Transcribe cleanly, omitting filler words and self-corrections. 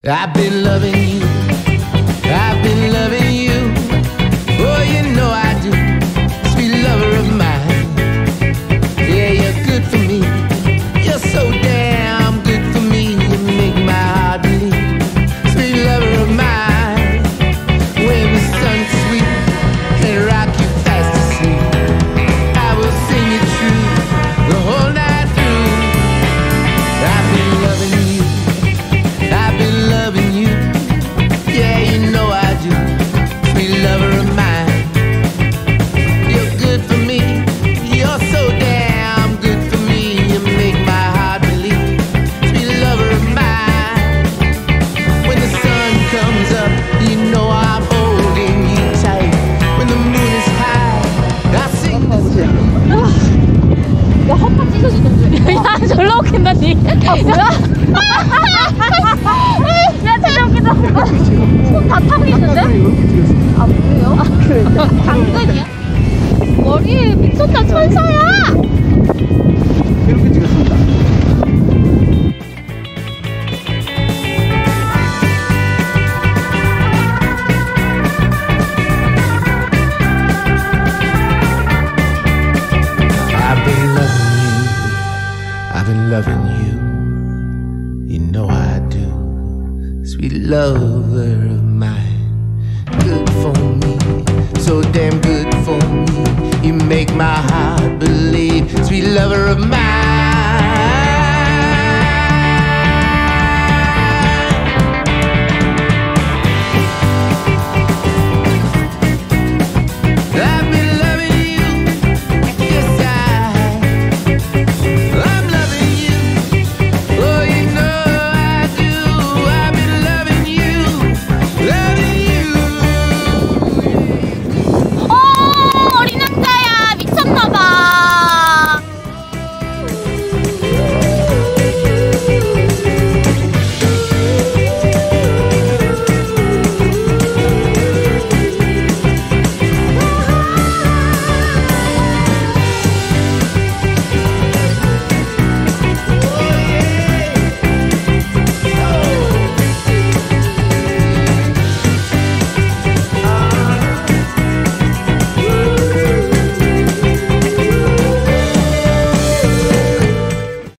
I've been loving you, I've been loving you. Oh, you know I do, sweet lover of mine. Yeah, you're good for me, you're so damn good for me. You make my heart believe, sweet lover of mine. When the sun's sweet and rock you fast to sleep, I will sing you true the whole night through. I've been loving you, I've been loving you. Yeah, you know I do, sweet lover of mine. You're good for me, you're so damn good for me. You make my heart believe, sweet lover of mine. When the sun comes up, you know I'm holding you tight. When the moon is high, I sing the song. 야, 헛밥 찢어지는 줄. 야, 졸라 웃긴다, 니. 아, 뭐야? 야, 진짜 웃기다. 손 다 타고 있는데? 아, 그래요? 아, 그래요? 당근이야? 머리에 미쳤다, 천사야! 이렇게 찍었습니다. I've been loving you, you know I do, sweet lover of mine. Good for me, so damn good for me. You make my heart believe, sweet lover of mine.